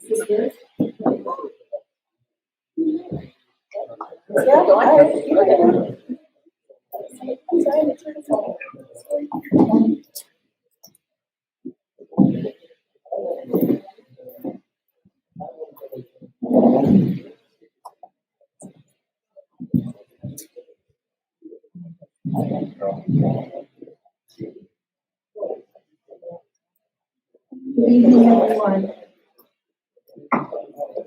Is this good? Yeah, go ahead. I'm trying to turn it off. Good evening, everyone.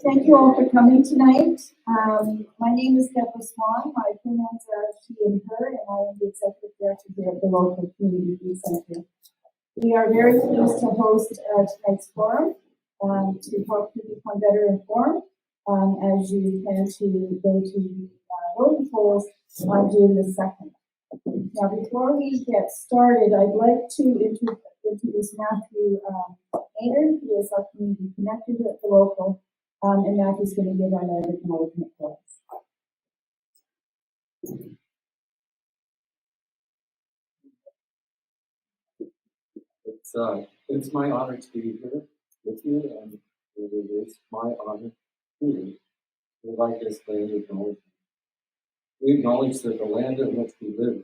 Thank you all for coming tonight. My name is Deborah Swan. My pronouns are she and her, and I am the executive director here at the local community youth center. We are very pleased to host tonight's forum to help you become better informed as you plan to go to voting polls on June the 2nd. Now, before we get started, I'd like to introduce Matthew Maynard, who is our community connector at the local, and Matthew's going to give our acknowledgement for us. It's my honor to be here with you, and it is my honor to provide this land acknowledgement. We acknowledge that the land in which we live,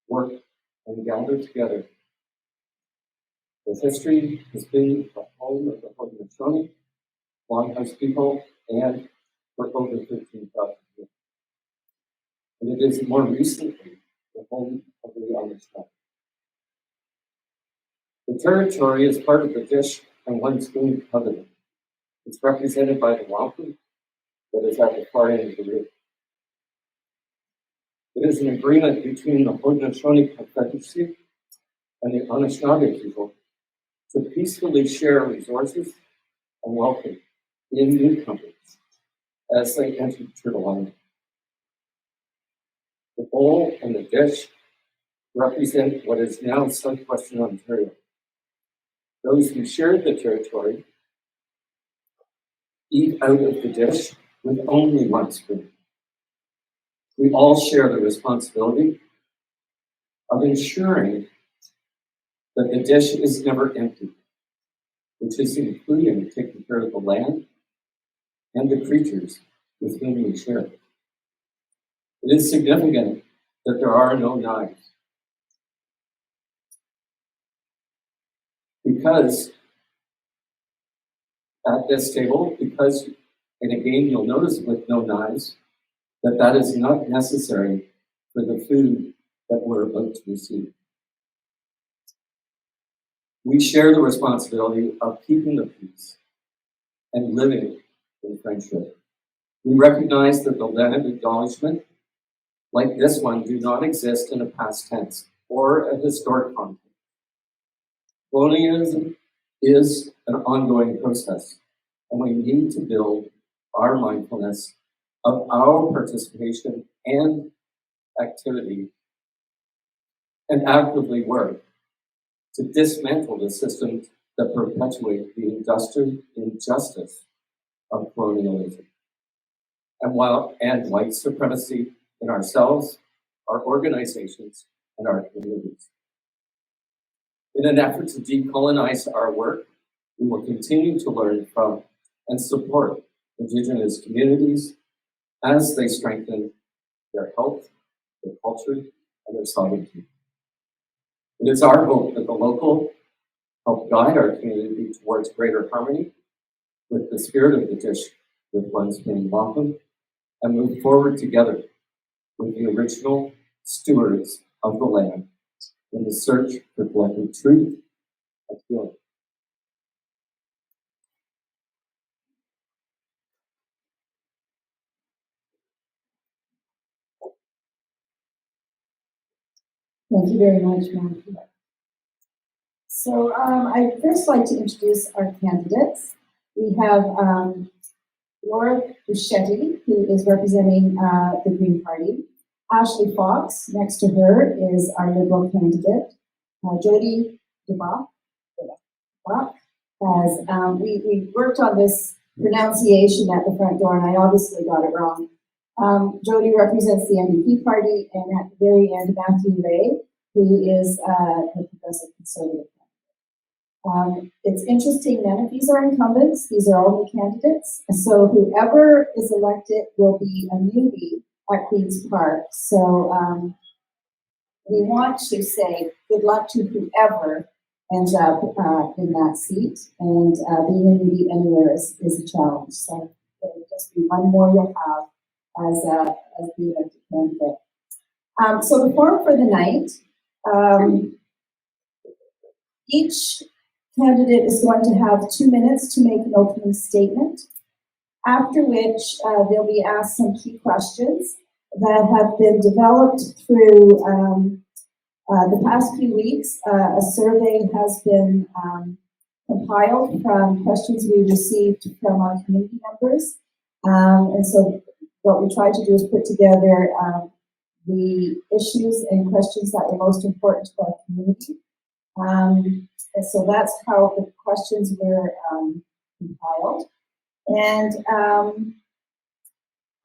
work, and gather together. The history has been the home of the Haudenosaunee, Longhouse people, and for over 13,000 years. And it is more recently the home of the Anishinaabe. The territory is part of the Dish and One Spoon Covenant. It's represented by the wampum that is at the far end of the room. It is an agreement between the Haudenosaunee Confederacy and the Anishinaabe people to peacefully share resources and welcome in newcomers as they enter Turtle Island. The bowl and the dish represent what is now southwestern Ontario. Those who shared the territory eat out of the dish with only one spoon. We all share the responsibility of ensuring that the dish is never empty, which is including taking care of the land and the creatures with whom we share it. It is significant that there are no knives, because at this table, and again you'll notice with no knives, that is not necessary for the food that we're about to receive. We share the responsibility of keeping the peace and living in friendship. We recognize that the land acknowledgement, like this one, do not exist in a past tense or a historic context. Colonialism is an ongoing process, and we need to build our mindfulness of our participation and activity and actively work to dismantle the systems that perpetuate the industrial injustice of colonialism and white supremacy in ourselves, our organizations, and our communities. In an effort to decolonize our work, we will continue to learn from and support Indigenous communities as they strengthen their health, their culture, and their sovereignty. It is our hope that the local help guide our community towards greater harmony with the spirit of the Dish with One Spoon wampum, and move forward together with the original stewards of the land in the search for collective truth and healing. Thank you very much, Matthew. So I'd first like to introduce our candidates. We have Laura Buschetti, who is representing the Green Party. Ashley Fox, next to her, is our Liberal candidate. Jody DeBach, as we worked on this pronunciation at the front door, and I obviously got it wrong. Jody represents the NDP party, and at the very end, Matthew Ray, who is the Progressive Conservative. It's interesting, none of these are incumbents, these are all new candidates. So whoever is elected will be a newbie at Queen's Park. So we want to say good luck to whoever ends up in that seat. And being a newbie anywhere is a challenge. So it'll just be one more you'll have as the elected candidate. So the forum for the night, each candidate is going to have 2 minutes to make an opening statement, after which they'll be asked some key questions that have been developed through the past few weeks. A survey has been compiled from questions we received from our community members. And so what we tried to do is put together the issues and questions that were most important to our community. And so that's how the questions were compiled. And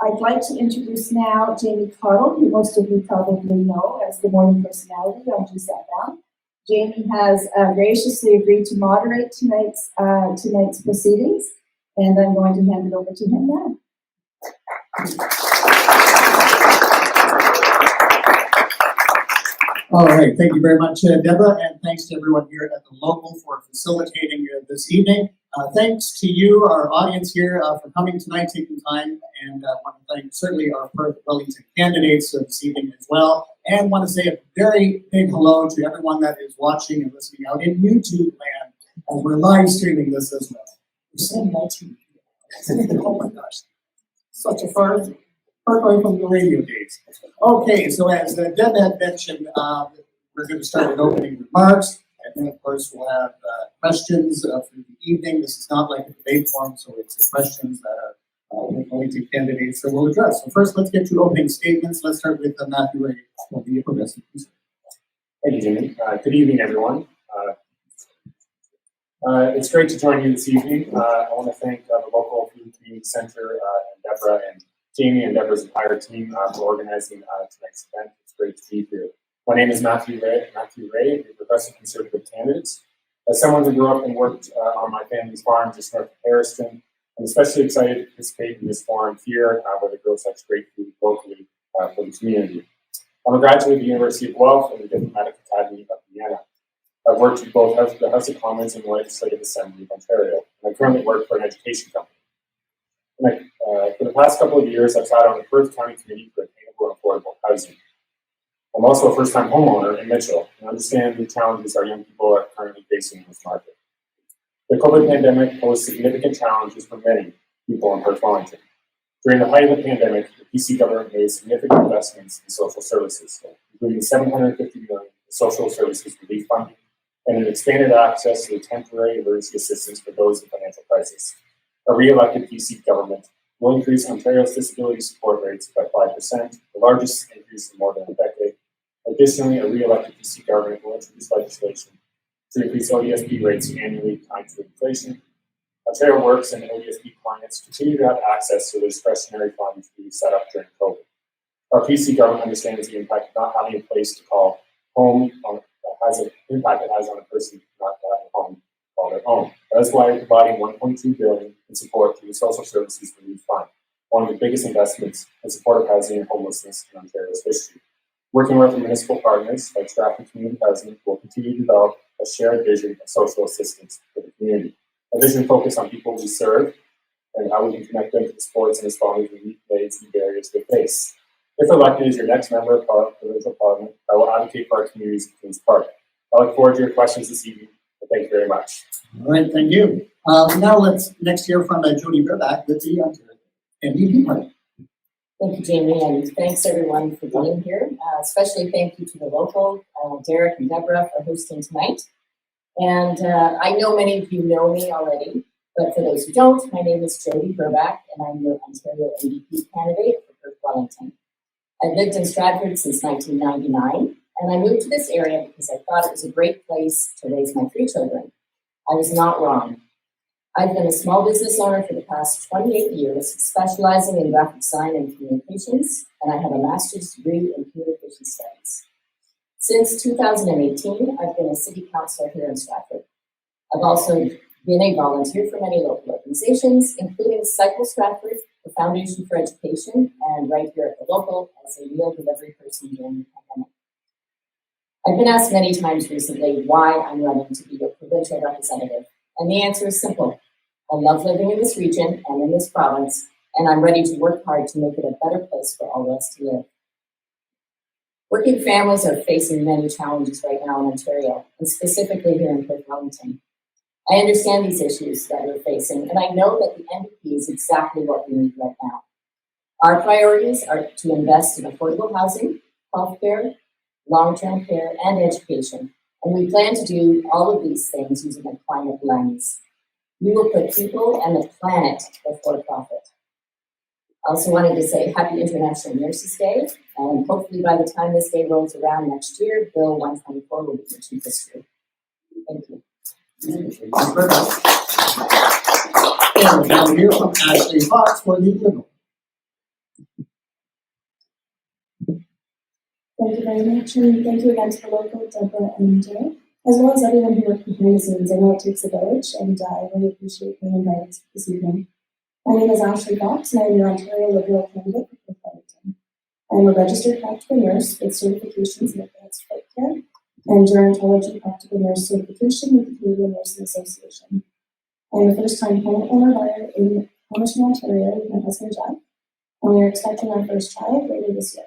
I'd like to introduce now Jamie Cottle, who most of you probably know as the morning personality on GSAT. Jamie has graciously agreed to moderate tonight's proceedings, and I'm going to hand it over to him now. All right, thank you very much, Deborah, and thanks to everyone here at the local for facilitating this evening. Thanks to you, our audience here, for coming tonight, taking time, and I want to thank certainly our Perth Wellington candidates this evening as well, and want to say a very big hello to everyone that is watching and listening out in YouTube land, as we're live streaming this as well. We're saying multi. Oh my gosh, such a far away from the radio days. Okay, so as Deb had mentioned, we're going to start with opening remarks, and then of course we'll have questions for the evening. This is not like a debate forum, so it's questions that are going to candidates that we'll address. So first, let's get to opening statements. Let's start with Matthew Ray of the Progressive Conservative. Thank you, Jimmy. Good evening, everyone. It's great to join you this evening. I want to thank the local Food Community Center and Deborah and Jamie and Deborah's entire team for organizing tonight's event. It's great to be here. My name is Matthew Ray, the Progressive Conservative Candidates. As someone who grew up and worked on my family's farm just north of Harriston, I'm especially excited to participate in this forum here where they grow such great food locally for the community. I'm a graduate of the University of Guelph and the Diplomatic Academy of Vienna. I've worked with both the House of Commons and the Legislative Assembly of Ontario, and I currently work for an education company. For the past couple of years, I've sat on the Perth County Committee for Attainable and Affordable Housing. I'm also a first-time homeowner in Mitchell and understand the challenges our young people are currently facing in this market. The COVID pandemic posed significant challenges for many people in Perth Wellington. During the height of the pandemic, the PC government made significant investments in social services, including $750 million in social services relief funding and an expanded access to the temporary emergency assistance for those in financial crisis. A re-elected PC government will increase Ontario's disability support rates by 5%, the largest increase in more than a decade. Additionally, a re-elected PC government will introduce legislation to increase ODSP rates annually tied to inflation. Ontario Works and ODSP clients continue to have access to the discretionary funds we set up during COVID. Our PC government understands the impact of not having a place to call home has an impact it has on a person not having a home called their home. That's why we're providing $1.2 billion in support through the Social Services Relief Fund, one of the biggest investments in support of housing and homelessness in Ontario's history. Working with our municipal partners like Stratford Community Housing, we'll continue to develop a shared vision of social assistance for the community. A vision focused on people we serve and how we can connect them to the sports and respond to the unique needs and barriers they face. If elected as your next member of provincial parliament, I will advocate for our communities in Queen's Park. I look forward to your questions this evening, and thank you very much. All right, thank you. Now let's next hear from Jody Burback with the NDP party. Thank you, Jamie, and thanks everyone for being here. Especially thank you to the local, Derek and Deborah, for hosting tonight. And I know many of you know me already, but for those who don't, my name is Jody Burback, and I'm the Ontario NDP candidate for Perth Wellington. I've lived in Stratford since 1999, and I moved to this area because I thought it was a great place to raise my 3 children. I was not wrong. I've been a small business owner for the past 28 years, specializing in graphic design and communications, and I have a master's degree in communication studies. Since 2018, I've been a city councillor here in Stratford. I've also been a volunteer for many local organizations, including Cycle Stratford, the Foundation for Education, and right here at the local as a meal delivery person during the pandemic. I've been asked many times recently why I'm running to be a provincial representative, and the answer is simple. I love living in this region and in this province, and I'm ready to work hard to make it a better place for all of us to live. Working families are facing many challenges right now in Ontario, and specifically here in Perth Wellington. I understand these issues that we're facing, and I know that the NDP is exactly what we need right now. Our priorities are to invest in affordable housing, healthcare, long-term care, and education, and we plan to do all of these things using a climate lens. We will put people and the planet before profit. I also wanted to say Happy International Nurses Day, and hopefully by the time this day rolls around next year, Bill 124 will be achieved history. Thank you. Thank you very much. And now we hear from Ashley Fox for the Liberal. Thank you very much, and thank you again to the local, Deborah and Jay, as well as everyone who worked behind the scenes. I know it takes a village, and I really appreciate being invited this evening. My name is Ashley Fox, and I am your Ontario Liberal candidate for Perth Wellington. I am a registered practical nurse with certifications in advanced foot care and gerontology practical nurse certification with the Canadian Nursing Association. I am a first-time home owner buyer in Hamilton, Ontario with my husband Jack, and we are expecting our first child later this year.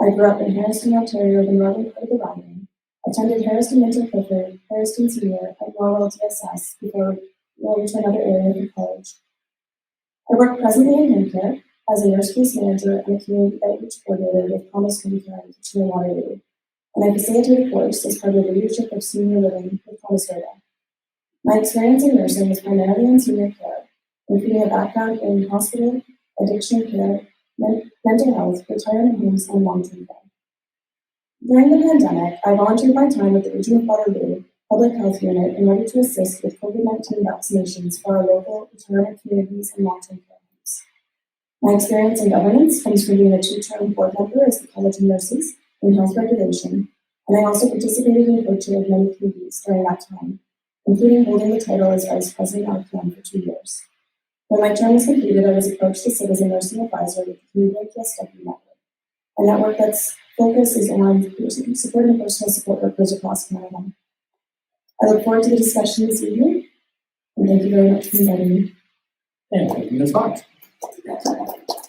I grew up in Harriston, Ontario, the northern part of the Rhineland, attended Harriston Minter Clifford, Harriston Senior, and Norwell DSS before going to another area for college. I work presently in home care as a nurse case manager and a community outreach coordinator with Promise Home Care in Kitchener-Waterloo, and I facilitate a course as part of the leadership of senior living with Promise Rhoda. My experience in nursing is primarily in senior care, including a background in hospital, addiction care, mental health, retirement homes, and long-term care. During the pandemic, I volunteered my time with the Region of Waterloo Public Health Unit in order to assist with COVID-19 vaccinations for our local retirement communities and long-term care homes. My experience in governance comes from being a two-term board member as the College of Nurses in health regulation, and I also participated in coaching of many committees during that time, including holding the title as Vice President RPM for 2 years. When my term was completed, I was approached to sit as a nursing advisor with the Canadian PSW Network, a network that's focus is on supporting personal support workers across Canada. I look forward to the discussion this evening, and thank you very much for inviting me. And thank you, Ms. Fox.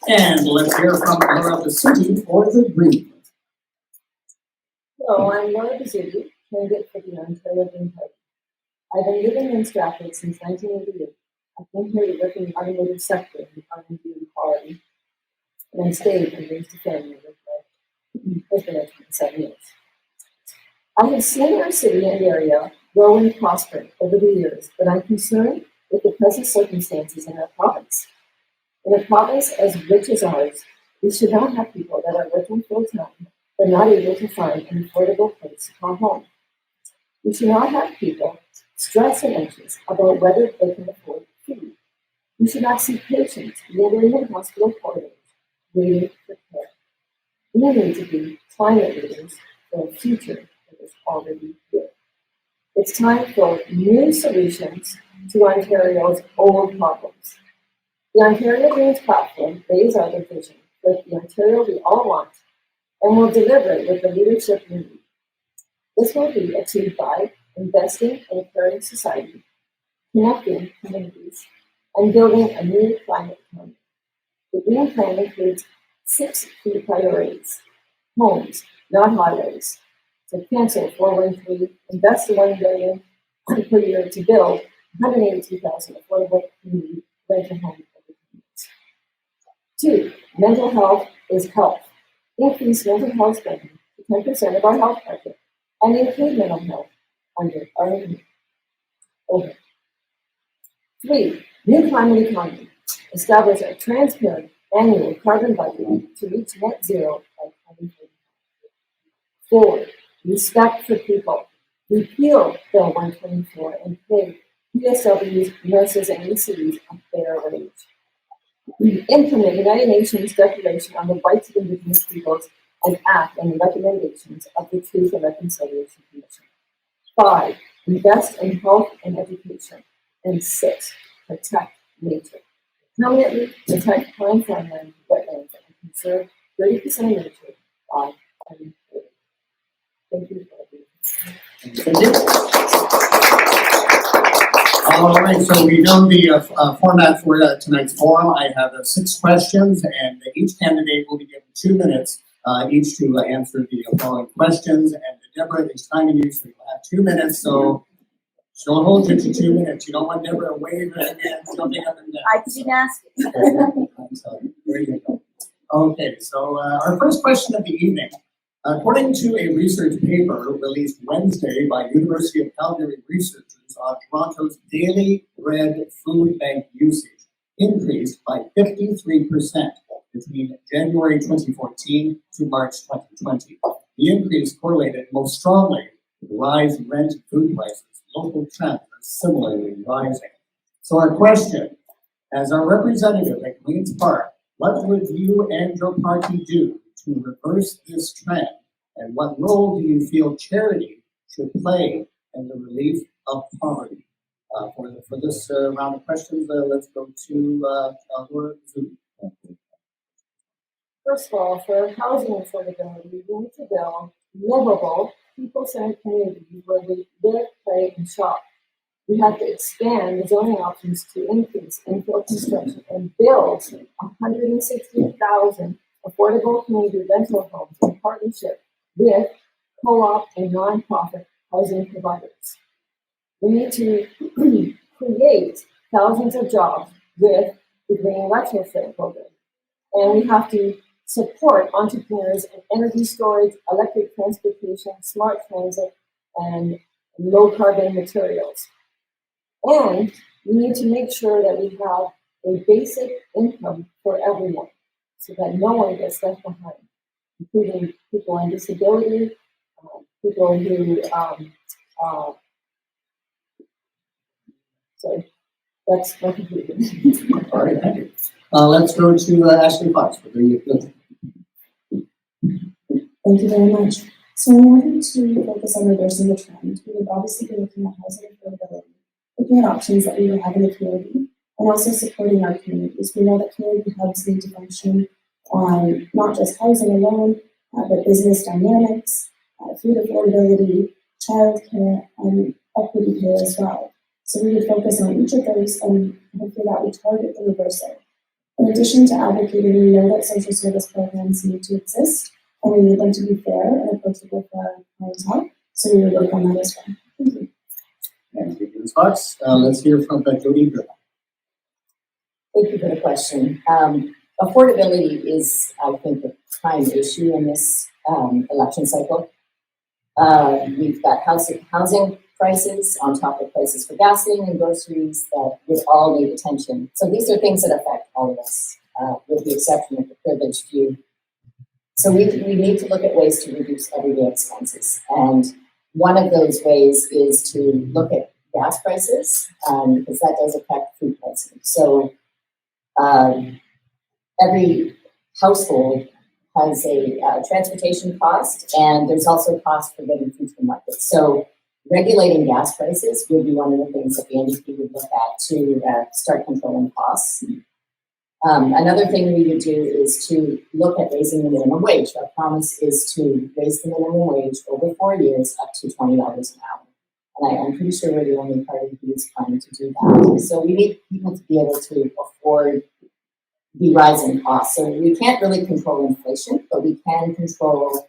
And let's hear from Laura Basutti for the Green. Hello, I'm Laura Basutti, candidate for the Ontario Green Party. I've been living in Stratford since 1988. I came here to work in the automotive sector in R&D and quality, and I stayed and raised a family with my husband at 27 years. I have seen our city and area grow and prosper over the years, but I'm concerned with the present circumstances in our province. In a province as rich as ours, we should not have people that are working full-time but not able to find an affordable place to call home. We should not have people stressed and anxious about whether they can afford food. We should not see patients lingering in hospital corridors waiting for care. We need to be climate leaders for a future that is already here. It's time for new solutions to Ontario's old problems. The Ontario Greens platform lays out a vision for the Ontario we all want and will deliver it with the leadership we need. This will be achieved by investing in a caring society, connecting communities, and building a new climate economy. The Green Plan includes 6 key priorities: homes, not highways. So cancel 413, invest $1 billion per year to build 182,000 affordable community rental homes. 2, mental health is health. Increase mental health spending to 10% of our health budget and include mental health under our over. 3, new climate economy. Establish a transparent annual carbon budget to reach net zero by 2030. 4, respect for people. Repeal Bill 124 and pay PSWs, nurses, and ECs a fair wage. Implement United Nations Declaration on the Rights of Indigenous Peoples and act on the recommendations of the Truth and Reconciliation Commission. 5, Invest in health and education. And 6, protect nature. Permanently protect pine farmland, wetlands, and conserve 30% of nature by 2030. Thank you for being here. Thank you. All right, so we know the format for tonight's forum. I have 6 questions, and each candidate will be given 2 minutes each to answer the following questions. And Deborah is timing you, so you'll have 2 minutes. So she'll hold you to 2 minutes. You don't want Deborah waving and jumping up and down. I could be nasty. So, there you go. Okay, so our first question of the evening. According to a research paper released Wednesday by University of Calgary researchers on Toronto's daily bread food bank usage increased by 53% between January 2014 to March 2020. The increase correlated most strongly with the rise in rent and food prices. Local trends are similarly rising. So our question, as our representative at Queen's Park, what would you and your party do to reverse this trend? And what role do you feel charity should play in the relief of poverty? For this round of questions, let's go to Laura Zulu. First of all, for housing affordability, we need to build livable, people-centered communities where we live, play, and shop. We have to expand the zoning options to increase infill construction and build 160,000 affordable community rental homes in partnership with co-op and nonprofit housing providers. We need to create thousands of jobs with the green retrofit program. And we have to support entrepreneurs in energy storage, electric transportation, smart transit, and low carbon materials. And we need to make sure that we have a basic income for everyone so that no one gets left behind, including people on disability, people who, sorry, that's my conclusion. All right, thank you. Let's go to Ashley Fox. Thank you very much. So in order to focus on reversing the trend, we would obviously be looking at housing affordability, looking at options that we would have in the community, and also supporting our communities. We know that community hubs need to function on not just housing alone, but business dynamics, food affordability, childcare, and equity care as well. So we would focus on each of those, and hopefully that would target the reversal. In addition to advocating, we know that social service programs need to exist, and we need them to be fair and approachable for our clientele. So we would work on that as well. Thank you. Thank you, Ms. Fox. Let's hear from Jody. Thank you for the question. Affordability is, I think, the prime issue in this election cycle. We've got housing prices on top of prices for gasoline and groceries that would all need attention. So these are things that affect all of us, with the exception of the privileged few. So we need to look at ways to reduce everyday expenses. And one of those ways is to look at gas prices, because that does affect food pricing. So every household has a transportation cost, and there's also cost for getting food to the market. So regulating gas prices would be one of the things that the NDP would look at to start controlling costs. Another thing we would do is to look at raising the minimum wage. Our promise is to raise the minimum wage over 4 years up to $20 an hour. And I'm pretty sure we're the only party who is planning to do that. So we need people to be able to afford the rising costs. So we can't really control inflation, but we can control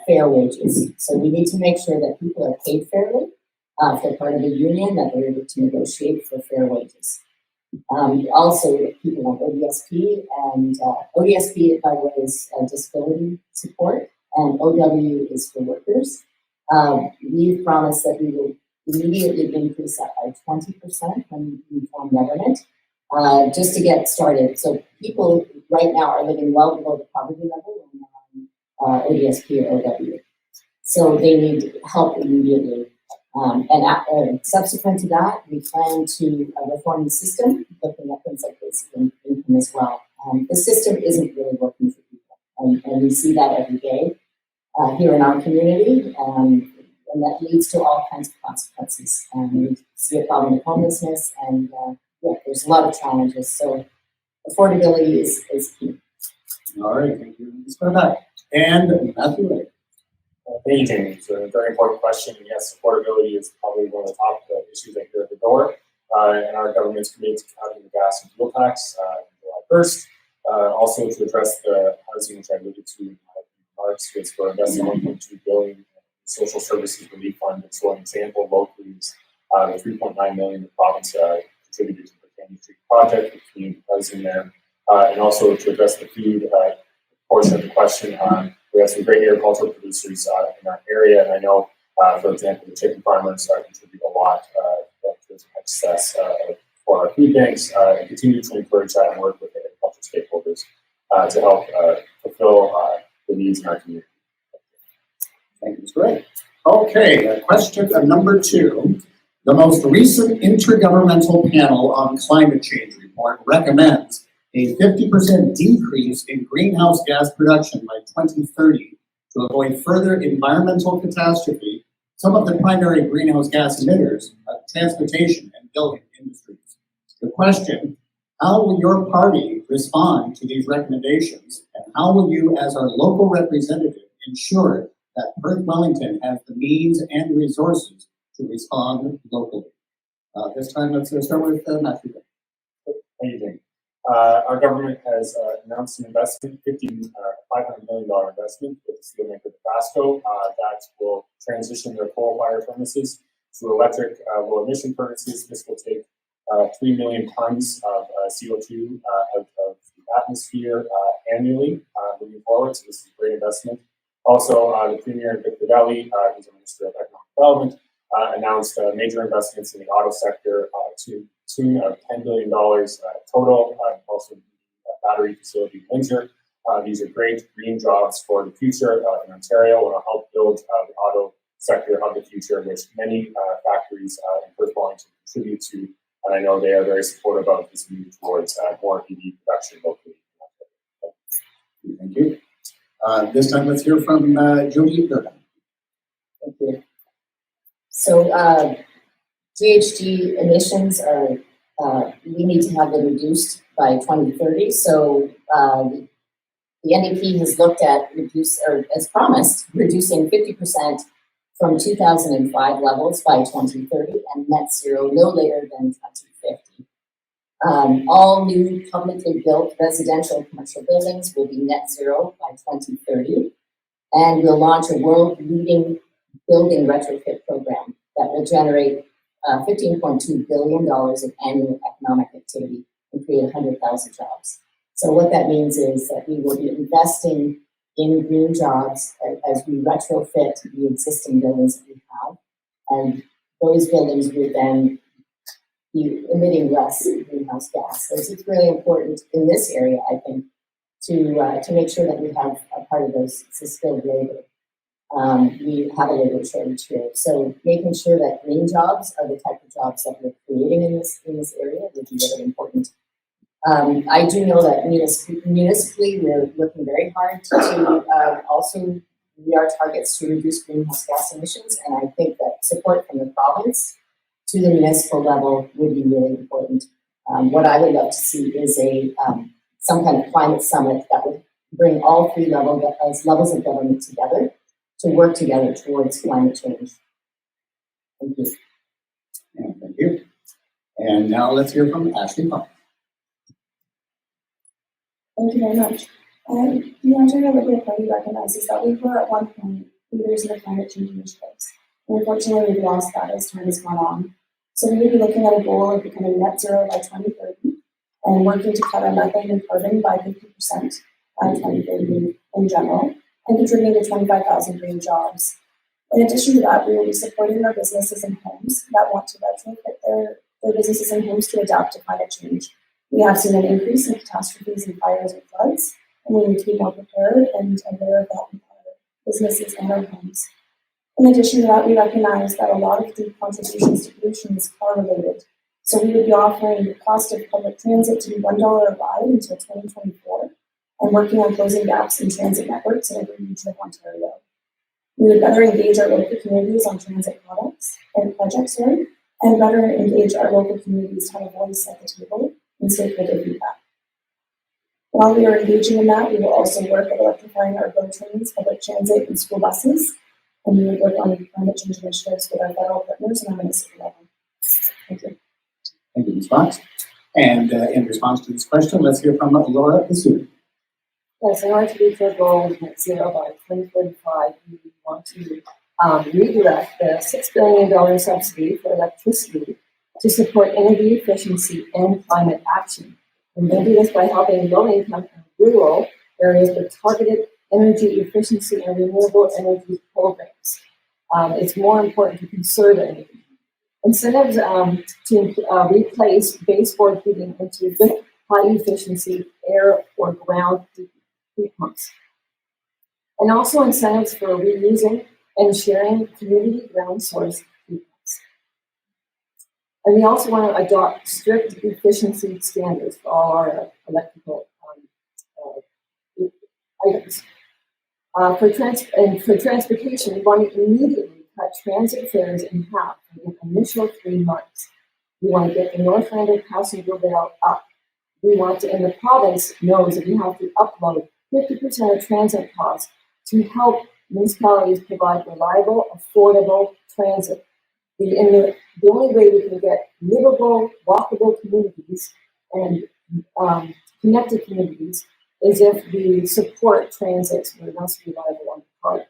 fair wages. So we need to make sure that people are paid fairly. If they're part of a union, that they're able to negotiate for fair wages. Also, people want ODSP, and ODSP, by the way, is disability support, and OW is for workers. We've promised that we will immediately increase that by 20% when we form government, just to get started. So people right now are living well below the poverty level on ODSP or OW. So they need help immediately. And subsequent to that, we plan to reform the system, looking at things like basic income as well. The system isn't really working for people, and we see that every day here in our community. And And that leads to all kinds of consequences. We see a problem with homelessness, and there's a lot of challenges. So affordability is key. All right, thank you, Ms. Burnett. And Matthew Ray. Thank you, Jamie. It's a very important question. Yes, affordability is probably one of the top issues that go at the door. And our government's committed to cutting the gas and fuel tax July 1st. Also to address the housing, which I alluded to in my remarks, is for investing $1.2 billion in social services relief fund. And so an example locally is the $3.9 million the province contributed to the Candy Street project with community housing there. And also to address the food portion of the question, we have some great agricultural producers in our area, and I know, for example, the chicken farmers contribute a lot to access for our food banks, and continue to encourage that and work with the agricultural stakeholders to help fulfill the needs in our community. Thank you, Mr. Ray. Okay, question number 2. The most recent Intergovernmental Panel on Climate Change report recommends a 50% decrease in greenhouse gas production by 2030 to avoid further environmental catastrophe. Some of the primary greenhouse gas emitters are transportation and building industries. The question, how will your party respond to these recommendations, and how will you, as our local representative, ensure that Perth Wellington has the means and resources to respond locally? This time, let's start with Matthew. Thank you, Jamie. Our government has announced an investment, $500 million investment with the steelmaker Tabasco that will transition their coal-fired furnaces to electric low-emission furnaces. This will take 3 million tons of CO2 out of the atmosphere annually moving forward. So this is a great investment. Also, the Premier Vic Fideli, who's the Minister of Economic Development, announced major investments in the auto sector to tune of $10 billion total. Also, battery facility in Windsor. These are great green jobs for the future in Ontario, and will help build the auto sector of the future, which many factories in Perth Wellington contribute to. And I know they are very supportive of this move towards more EV production locally. Thank you. This time, let's hear from Jody Durden. Thank you. So GHG emissions are, we need to have them reduced by 2030. So the NDP has looked at as promised, reducing 50% from 2005 levels by 2030 and net zero no later than 2050. All new publicly built residential and commercial buildings will be net zero by 2030. And we'll launch a world-leading building retrofit program that will generate $15.2 billion of annual economic activity and create 100,000 jobs. So what that means is that we will be investing in green jobs as we retrofit the existing buildings that we have. And those buildings would then be emitting less greenhouse gas. So it's really important in this area, I think, to make sure that we have a part of those skilled labor. We have a labor shortage here. So making sure that green jobs are the type of jobs that we're creating in this area would be really important. I do know that municipally we're working very hard to also meet our targets to reduce greenhouse gas emissions, and I think that support from the province to the municipal level would be really important. What I would love to see is some kind of climate summit that would bring all 3 levels of government together to work together towards climate change. Thank you. Yeah, thank you. And now let's hear from Ashley Pop. Thank you very much. The Ontario Liberal Party recognizes that we were at one point leaders in the climate change initiatives. And unfortunately, we've lost that as time has gone on. So we will be looking at a goal of becoming net zero by 2030 and working to cut our methane and carbon by 50% by 2030 in general, and contributing to 25,000 green jobs. In addition to that, we will be supporting our businesses and homes that want to retrofit their businesses and homes to adapt to climate change. We have seen an increase in catastrophes and fires and floods, and we need to be more prepared and aware of that with our businesses and our homes. In addition to that, we recognize that a lot of the contributions to pollution is car related. So we would be offering the cost of public transit to be $1 a ride until 2024, and working on closing gaps in transit networks in every region of Ontario. We would better engage our local communities on transit projects, and better engage our local communities to have a voice at the table and stakeholder feedback. While we are engaging in that, we will also work at electrifying our GO trains, public transit, and school buses, and we will work on climate change initiatives with our federal partners and our municipal level. Thank you. Thank you, Ms. Fox. And in response to this question, let's hear from Laura Bassoon. Yes, in order to reach our goal of net zero by 2045, we want to redirect the $6 billion subsidy for electricity to support energy efficiency and climate action. And we'll do this by helping low-income and rural areas with targeted energy efficiency and renewable energy programs. It's more important to conserve energy. Incentives to replace baseboard heating into with high-efficiency air or ground heat pumps. And also incentives for reusing and sharing community ground source heat pumps. And we also want to adopt strict efficiency standards for all our electrical items. For transportation, we want to immediately cut transit fares in half in the initial 3 months. We want to get the Northlander passenger bill up. We want to, and the province knows that we have to upload 50% of transit costs to help municipalities provide reliable, affordable transit. The only way we can get livable, walkable communities and connected communities is if we support transit where it must be reliable on the part.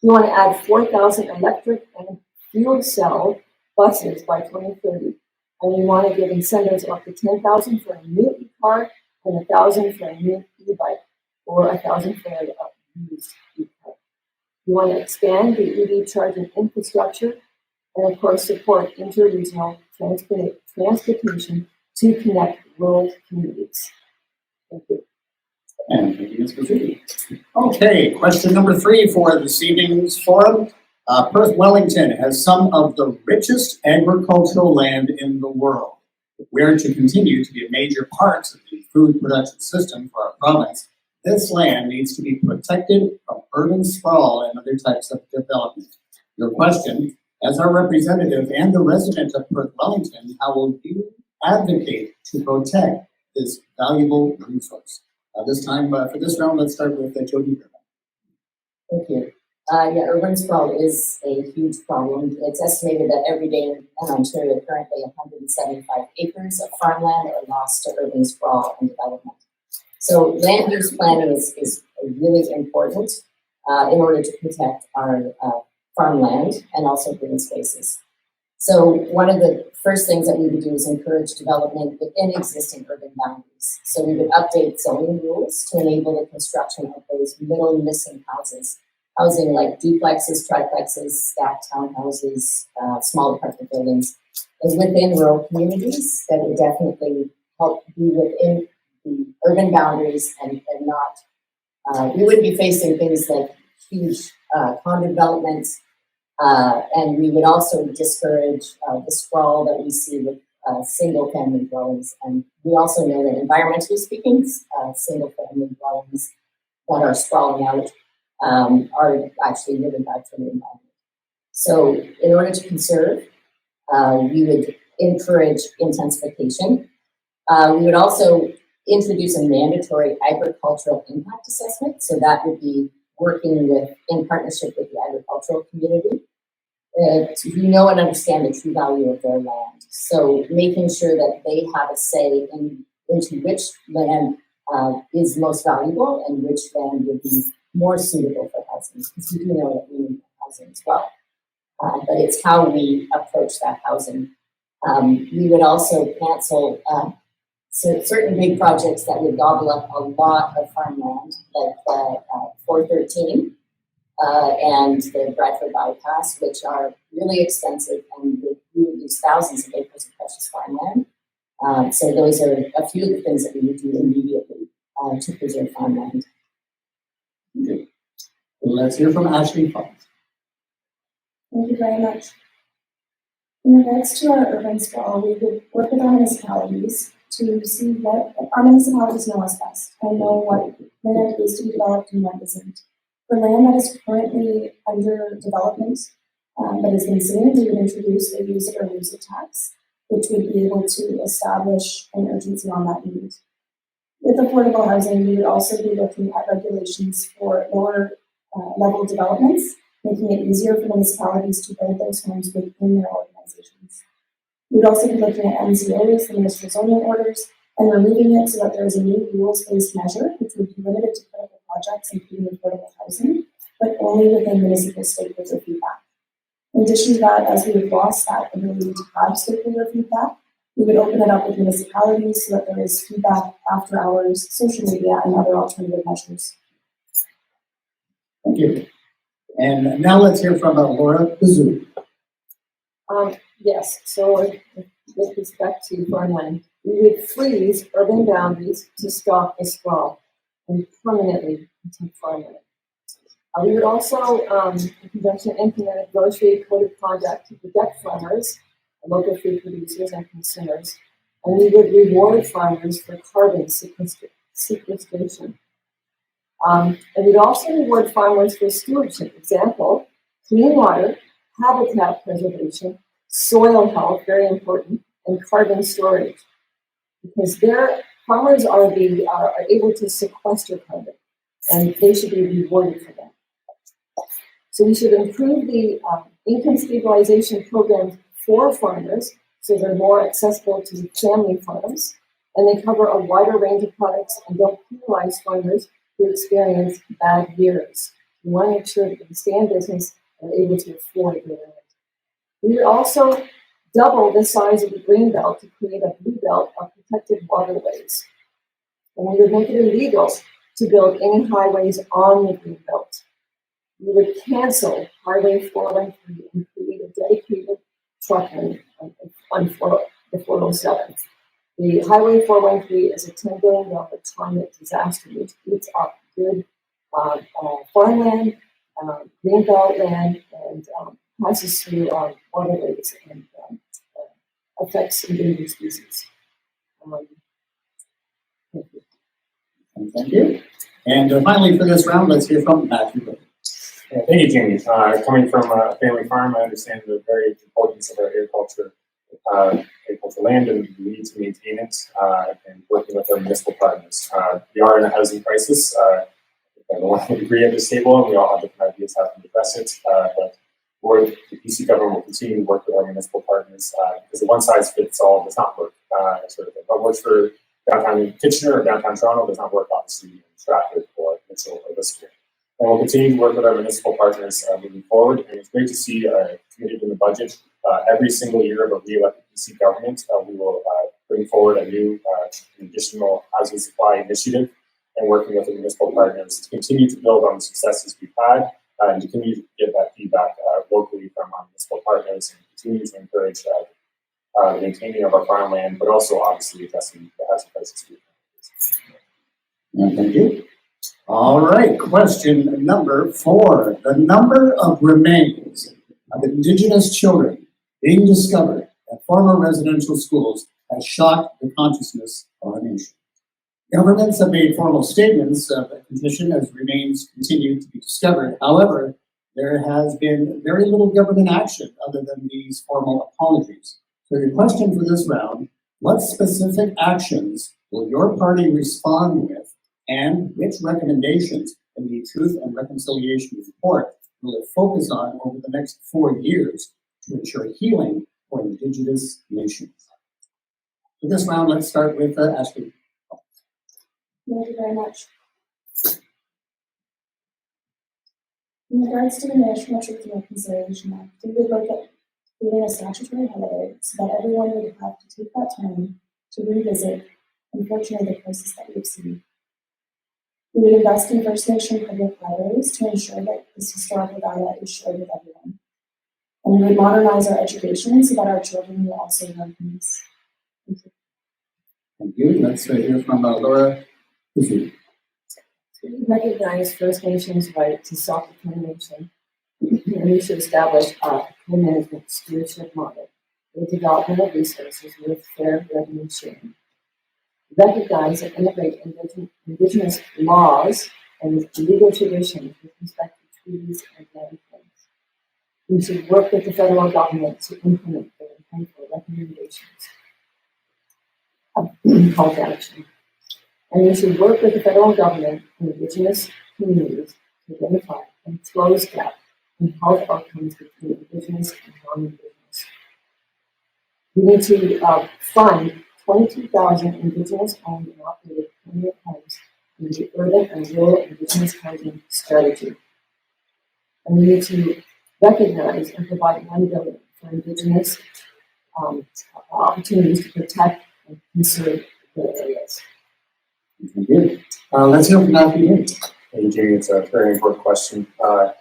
We want to add 4,000 electric and fuel cell buses by 2030. And we want to give incentives of up to 10,000 for a new e-car and 1,000 for a new e-bike, or 1,000 for a used e-car. We want to expand the EV charging infrastructure and, of course, support inter-regional transportation to connect rural communities. Thank you. And thank you, Ms. Bassoon. Okay, question number 3 for this evening's forum. Perth Wellington has some of the richest agricultural land in the world. If we are to continue to be a major part of the food production system for our province, this land needs to be protected from urban sprawl and other types of development. Your question, as our representative and the resident of Perth Wellington, how will you advocate to protect this valuable resource? This time, for this round, let's start with Jody. Thank you. Yeah, urban sprawl is a huge problem. It's estimated that every day in Ontario, currently 175 acres of farmland are lost to urban sprawl and development. So land use planning is really important in order to protect our farmland and also green spaces. So one of the first things that we would do is encourage development within existing urban boundaries. So we would update zoning rules to enable the construction of those middle missing houses, housing like duplexes, triplexes, stacked townhouses, small apartment buildings, is within rural communities that would definitely help be within the urban boundaries and not, we wouldn't be facing things like huge condo developments. And we would also discourage the sprawl that we see with single-family dwellings. And we also know that environmentally speaking, single-family dwellings that are sprawling out are actually really bad for the environment. So in order to conserve, we would encourage intensification. We would also introduce a mandatory agricultural impact assessment. So that would be working in partnership with the agricultural community to know and understand the true value of their land. So making sure that they have a say into which land is most valuable and which land would be more suitable for housing, because we do know that we need housing as well. But it's how we approach that housing. We would also cancel certain big projects that would gobble up a lot of farmland, like 413 and the Bradford Bypass, which are really expensive and would use thousands of acres of precious farmland. So those are a few of the things that we would do immediately to preserve farmland. Okay. Let's hear from Ashley Fox. Thank you very much. In regards to our urban sprawl, we would work with our municipalities to see what our municipalities know us best and know what land is to be developed and what isn't. For land that is currently under development, but has been sitting, we would introduce a use it or lose it tax, which would be able to establish an urgency on that need. With affordable housing, we would also be looking at regulations for lower level developments, making it easier for municipalities to build those homes within their organizations. We'd also be looking at MZOs, the municipal zoning orders, and removing it so that there is a new rules-based measure, which would be limited to critical projects, including affordable housing, but only within municipal stakeholder feedback. In addition to that, as we have lost that ability to have stakeholder feedback, we would open it up with municipalities so that there is feedback after hours, social media, and other alternative measures. Thank you. And now let's hear from Laura Bazoo. Yes, so with respect to farmland, we would freeze urban boundaries to stop the sprawl and permanently protect farmland. We would also, in conjunction, implement a grocery code of conduct to protect farmers, local food producers, and consumers. And we would reward farmers for carbon sequestration. And we'd also reward farmers for stewardship. Example, clean water, habitat preservation, soil health, very important, and carbon storage. Because farmers are able to sequester carbon, and they should be rewarded for that. So we should improve the income stabilization programs for farmers so they're more accessible to family farms, and they cover a wider range of products and don't penalize farmers who experience bad years. We want to make sure that they stay in business and are able to afford their land. We would also double the size of the green belt to create a blue belt of protected waterways. And we would make it illegal to build any highways on the green belt. We would cancel Highway 413 and create a dedicated truck lane on the 407. The Highway 413 is a $10 billion climate disaster which eats up good farmland, greenbelt land, and passes through waterways and affects endangered species. Thank you. Thank you. And finally for this round, let's hear from Matthew. Yeah, thank you, Jamie. Coming from a family farm, I understand the very importance of our agricultural land and the need to maintain it and working with our municipal partners. We are in a housing crisis. Everyone would agree at this table, and we all have different ideas how to address it. But the PC government will continue to work with our municipal partners because the one-size-fits-all does not work. Sort of thing. What works for downtown Kitchener or downtown Toronto does not work, obviously, in Stratford or Mitchell or Lister. And we'll continue to work with our municipal partners moving forward. And it's great to see committed in the budget every single year of a re-elected PC government. We will bring forward a new additional housing supply initiative and working with the municipal partners to continue to build on the successes we've had and to continue to get that feedback locally from our municipal partners and continue to encourage the maintaining of our farmland, but also obviously addressing the housing crisis. Thank you. All right, question number 4. The number of remains of Indigenous children being discovered at former residential schools has shocked the consciousness of our nation. Governments have made formal statements of a condition as remains continue to be discovered. However, there has been very little government action other than these formal apologies. So the question for this round, what specific actions will your party respond with, and which recommendations in the Truth and Reconciliation Report will it focus on over the next 4 years to ensure healing for Indigenous nations? For this round, let's start with Ashley. Thank you very much. In regards to the National Truth and Reconciliation Act, we would look at creating a statutory holiday so that everyone would have to take that time to revisit, unfortunately, the crisis that we've seen. We would invest in First Nation public libraries to ensure that this historical data is shared with everyone. And we would modernize our education so that our children will also learn from this. Thank you. Thank you. Let's hear from Laura. We recognize First Nations' right to self-determination, and we should establish a co-management stewardship model for the development of resources with fair revenue sharing. Recognize and integrate Indigenous laws and legal tradition with respect to treaties and land claims. We should work with the federal government to implement their harmful recommendations of call to action. And we should work with the federal government and Indigenous communities to identify and close gap in health outcomes between Indigenous and non-Indigenous. We need to fund 22,000 Indigenous owned and operated permanent homes in the urban and rural Indigenous housing strategy. And we need to recognize and provide $1 billion for Indigenous opportunities to protect and conserve their areas. Thank you. Let's hear from Matthew. Hey, Jamie, it's a very important question. Our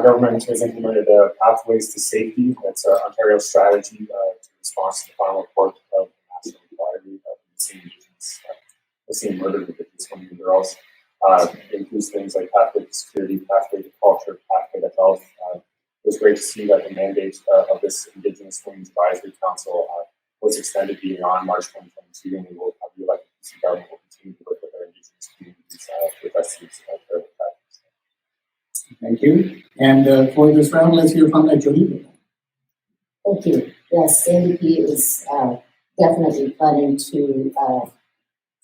government has implemented Pathways to Safety. That's Ontario's strategy to respond to the final report of the National Inquiry of missing murdered Indigenous women and girls. It includes things like pathway to security, pathway to culture, pathway to health. It was great to see that the mandate of this Indigenous Women's Advisory Council was extended beyond March 2022, and we will have the elected BC government will continue to work with our Indigenous communities to address these terrible practices. Thank you. And for this round, let's hear from Jody. Thank you. Yes, the NDP is definitely planning to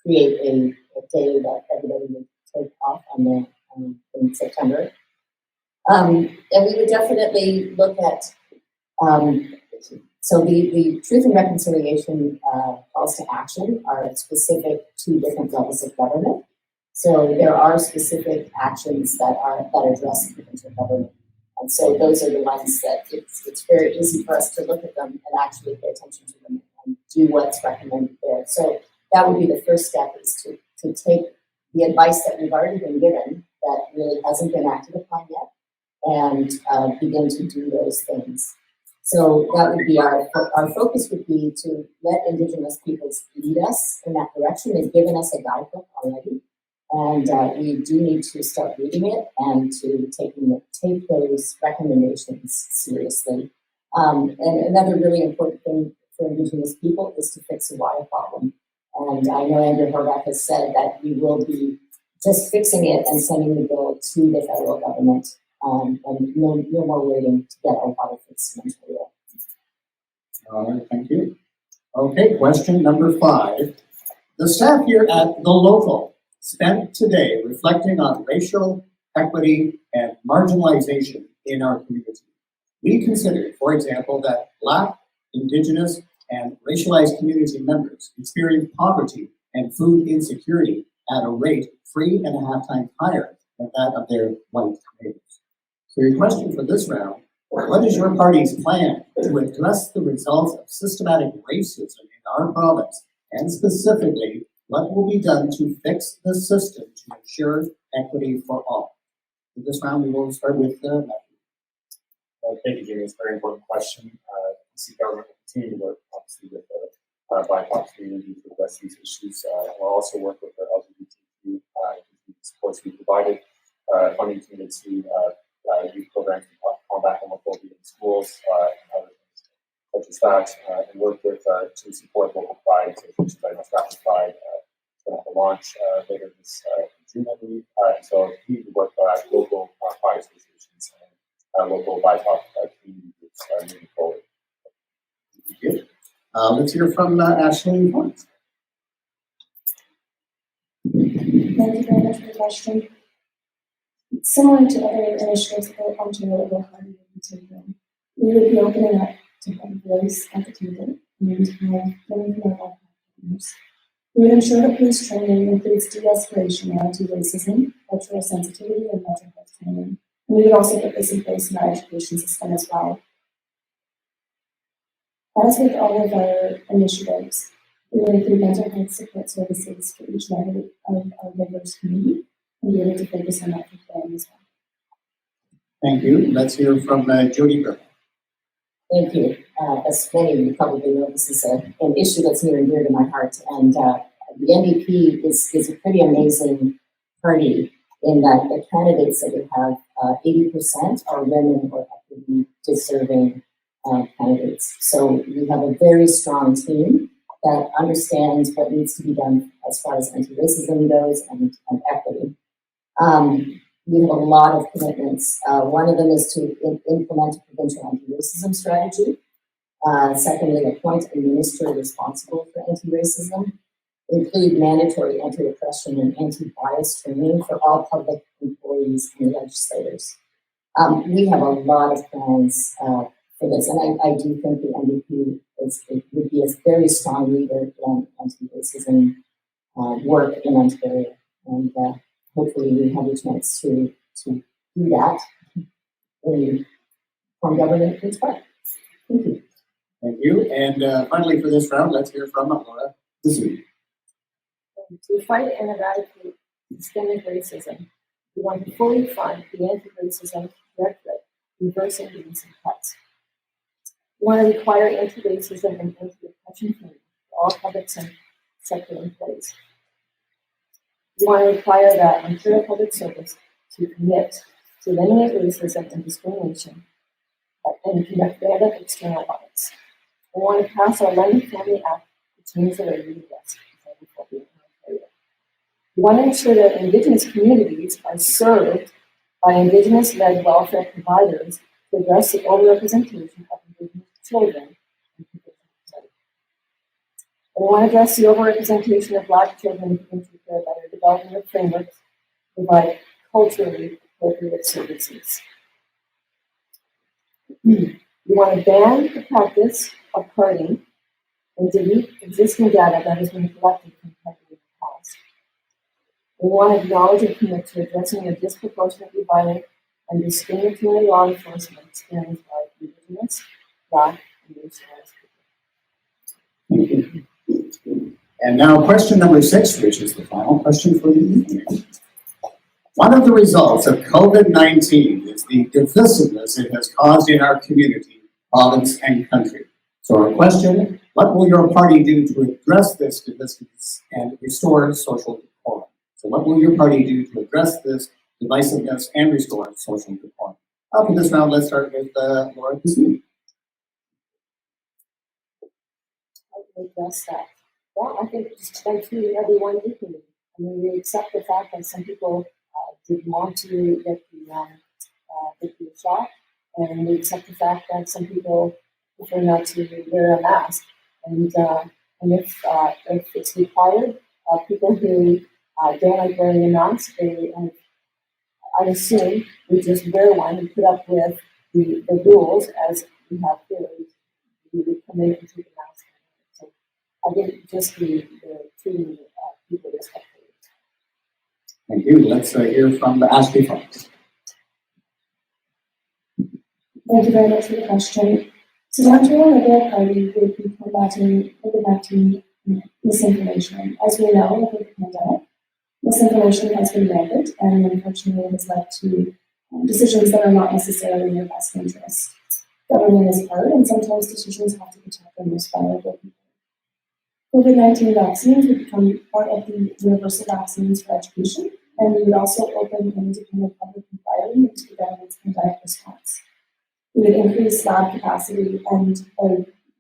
create a day that everybody would take off on in September. And we would definitely look at, so the Truth and Reconciliation calls to action are specific to different levels of government. So there are specific actions that address provincial government. And so those are the ones that it's very easy for us to look at them and actually pay attention to them and do what's recommended there. So that would be the first step, is to take the advice that we've already been given that really hasn't been acted upon yet and begin to do those things. So that would be our focus would be to let Indigenous peoples lead us in that direction. They've given us a guidebook already. And we do need to start reading it and to take those recommendations seriously. And another really important thing for Indigenous people is to fix the water problem. And I know Andrew Horvath has said that we will be just fixing it and sending the bill to the federal government, and no more waiting to get our water fixed in Ontario. All right, thank you. Okay, question number 5. The staff here at the local spent today reflecting on racial equity and marginalization in our community. We considered, for example, that Black, Indigenous, and racialized community members experience poverty and food insecurity at a rate 3.5 times higher than that of their white neighbors. So your question for this round: what is your party's plan to address the results of systematic racism in our province, and specifically, what will be done to fix the system to ensure equity for all? For this round, we will start with Matthew. Thank you, Jamie. It's a very important question. BC government will continue to work, obviously, with the BIPOC community to address these issues. We'll also work with the LGBTQ supports we provided, funding committed to youth programs to combat homophobia in schools and other things such as that, and work with to support local pride, which is Rapid Pride. Going to have a launch later this June, I believe. So we need to work with local pride associations and local BIPOC community groups moving forward. Thank you. Let's hear from Ashley Horns. Thank you very much for the question. Similar to other initiatives that Ontario will have been taken, we would be opening up to have a voice at the table and have learning from our partners. We would ensure that police training includes de-escalation and anti-racism, cultural sensitivity, and mental health training. And we would also put this in place in our education system as well. As with all of our initiatives, we will include mental health support services for each level of our diverse community and be able to focus on that for them as well. Thank you. Let's hear from Jody Burke. Thank you. As many of you probably know, this is an issue that's near and dear to my heart. And the NDP is a pretty amazing party in that the candidates that we have, 80% are women or equity deserving candidates. So we have a very strong team that understands what needs to be done as far as anti-racism goes and equity. We have a lot of commitments. One of them is to implement a provincial anti-racism strategy. Secondly, appoint a minister responsible for anti-racism. Include mandatory anti-oppression and anti-bias training for all public employees and legislators. We have a lot of plans for this, and I do think the NDP would be a very strong leader in anti-racism work in Ontario, and hopefully we have a chance to do that from government as well. Thank you. Thank you. And finally, for this round, let's hear from Laura Kazoo. To fight and eradicate systemic racism, we want to fully fund the anti-racism directorate, reversing the recent cuts. We want to require anti-racism and anti-oppression training for all public sector employees. We want to require that Ontario Public Service to commit to eliminate racism and discrimination and conduct random external audits. We want to pass our London Family Act to change the way we address xenophobia in Ontario. We want to ensure that Indigenous communities are served by Indigenous-led welfare providers to address the overrepresentation of Indigenous children in Provincial care. And we want to address the overrepresentation of Black children in Provincial care by the development of frameworks to provide culturally appropriate services. We want to ban the practice of carding and delete existing data that has been collected from carding in the past. We want to acknowledge and commit to addressing the disproportionately violent and discriminatory law enforcement experienced by Indigenous, Black, and racialized people. Thank you. And now question number 6, which is the final question for the evening. One of the results of COVID-19 is the divisiveness it has caused in our community, province, and country. So our question, what will your party do to address this divisiveness and restore social decorum? So what will your party do to address this divisiveness and restore social decorum? For this round, let's start with Laura Kazoo. How do we address that? Well, I think just by treating everyone equally. I mean, we accept the fact that some people didn't want to get the shot, and we accept the fact that some people prefer not to wear a mask. And if it's required, people who don't like wearing a mask, I assume we just wear one and put up with the rules as we have here. We would come in and take a mask. So I think just the treating people respectfully. Thank you. Let's hear from the Ashley Fox. Thank you very much for the question. So the Ontario Liberal Party would be combating COVID-19 misinformation. As we know, with the pandemic, misinformation has been rampant and unfortunately has led to decisions that are not necessarily in your best interest. Government is hard and sometimes decisions have to be taken the most vulnerable people. COVID-19 vaccines would become part of the universal vaccines for education, and we would also open an independent public inquiry into the government's pandemic response. We would increase lab capacity and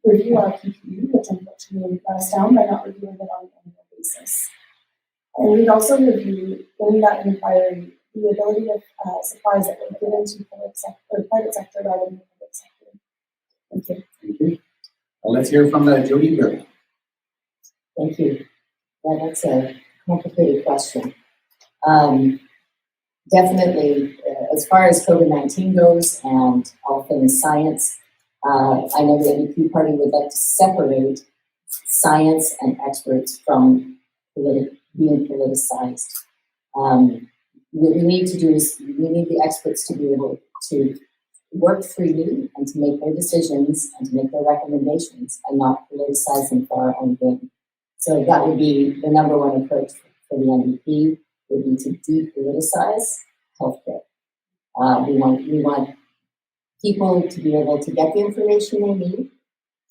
review our PPE, which unfortunately let us down by not reviewing it on an annual basis. And we'd also review, in that inquiry, the ability of supplies that were given to private sector rather than the public sector. Thank you. Thank you. Well, let's hear from Jody Bird. Thank you. Yeah, that's a complicated question. Definitely, as far as COVID-19 goes and all things science, I know the NDP party would like to separate science and experts from being politicized. What we need to do is we need the experts to be able to work freely and to make their decisions and to make their recommendations and not politicize them for our own gain. So that would be the number one approach for the NDP, would be to depoliticize healthcare. We want people to be able to get the information they need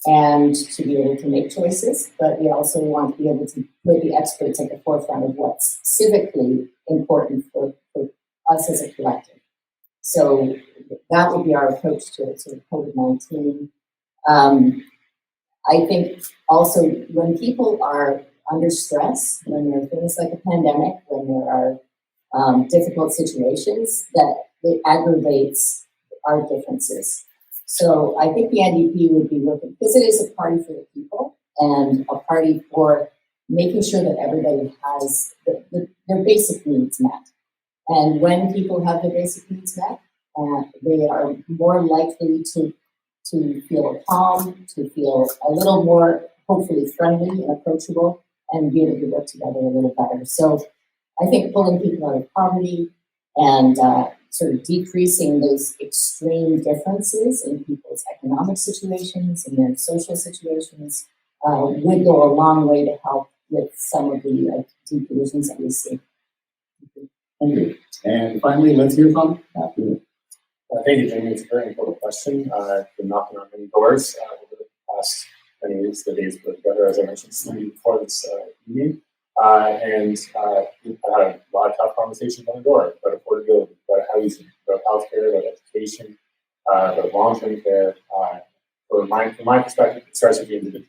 and to be able to make choices, but we also want to be able to put the experts at the forefront of what's civically important for us as a collective. So that would be our approach to COVID-19. I think also when people are under stress, when there are things like a pandemic, when there are difficult situations, that it aggravates our differences. So I think the NDP would be looking, because it is a party for the people and a party for making sure that everybody has their basic needs met. And when people have their basic needs met, they are more likely to feel calm, to feel a little more, hopefully, friendly and approachable, and be able to work together a little better. So I think pulling people out of poverty and sort of decreasing those extreme differences in people's economic situations and their social situations would go a long way to help with some of the deep divisions that we see. Thank you. And finally, let's hear from Matthew. Thank you, Jamie. It's a very important question. I've been knocking on many doors over the past many weeks, the days put together, as I mentioned, before this meeting. And we've had a lot of tough conversations on the door about affordability, about housing, about healthcare, about education, about long-term care. From my perspective, it starts with the individual.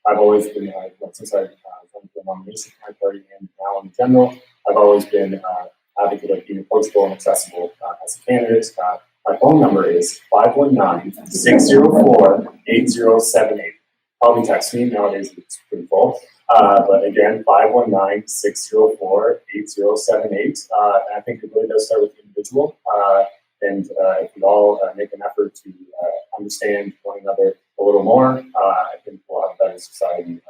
I've always been, since I won the nomination for my party and now in general, I've always been advocate of being approachable and accessible as a candidate. My phone number is 519-604-8078. Probably text me, nowadays it's pretty full. But again, 519-604-8078. And I think it really does start with the individual. And if we all make an effort to understand one another a little more, I think we'll have a better society.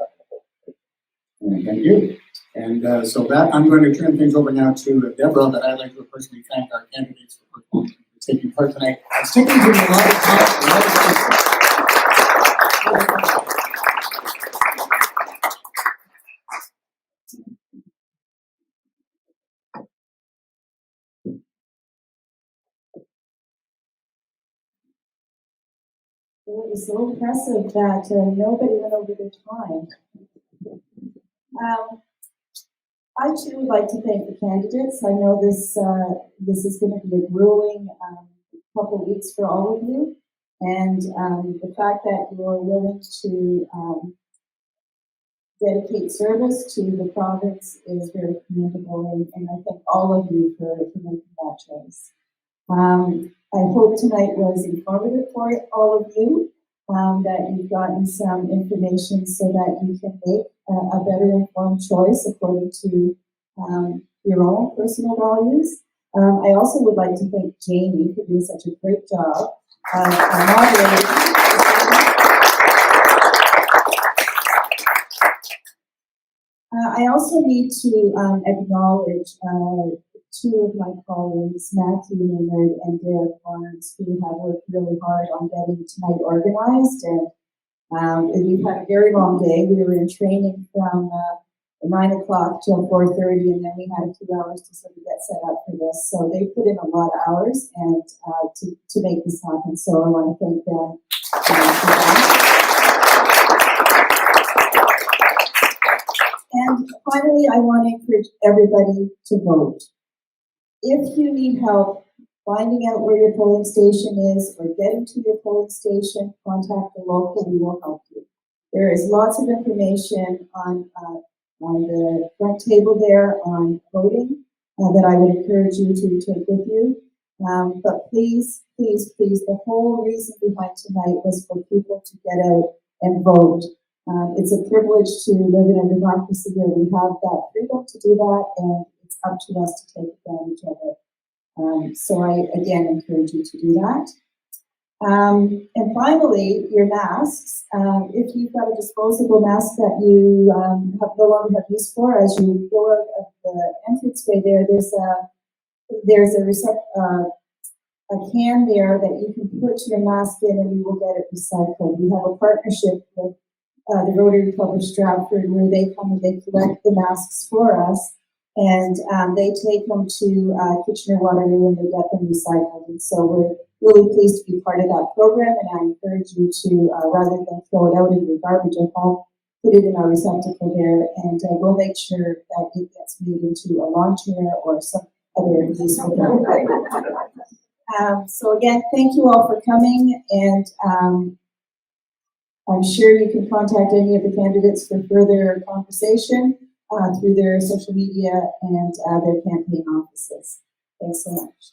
Thank you. And so that I'm going to turn things over now to Deborah, but I'd like to personally thank our candidates for taking part tonight. It's taken a lot of time. It was so impressive that nobody went over their time. I too would like to thank the candidates. I know this is going to be a grueling couple of weeks for all of you, and the fact that you're willing to dedicate service to the province is very commendable, and I thank all of you for making that choice. I hope tonight was informative for all of you, that you've gotten some information so that you can make a better informed choice according to your own personal values. I also would like to thank Jamie for doing such a great job moderating. I also need to acknowledge two of my colleagues, Matthew Maynard and Derek Barnes, who have worked really hard on getting tonight organized. And we've had a very long day. We were in training from 9 o'clock till 4:30, and then we had a few hours to sort of get set up for this. So they put in a lot of hours and to make this happen. So I want to thank them. And finally, I want to encourage everybody to vote. If you need help finding out where your polling station is or getting to your polling station, contact the local, we will help you. There is lots of information on the front table there on voting that I would encourage you to take with you. But please, please, please, the whole reason behind tonight was for people to get out and vote. It's a privilege to live in a democracy where we have that freedom to do that, and it's up to us to take advantage of it. So I, again, encourage you to do that. And finally, your masks. If you've got a disposable mask that you no longer have use for, as you go out of the entranceway there, there's a can there that you can put your mask in and you will get it recycled. We have a partnership with the Rotary Club of Stratford, where they come and they collect the masks for us, and they take them to Kitchener-Waterloo and they get them recycled. And so we're really pleased to be part of that program, and I encourage you to, rather than throw it out in your garbage at home, put it in our receptacle there, and we'll make sure that it gets made into a lawn chair or some other useful thing. So again, thank you all for coming, and I'm sure you can contact any of the candidates for further conversation. through their social media and their campaign offices. Thanks so much.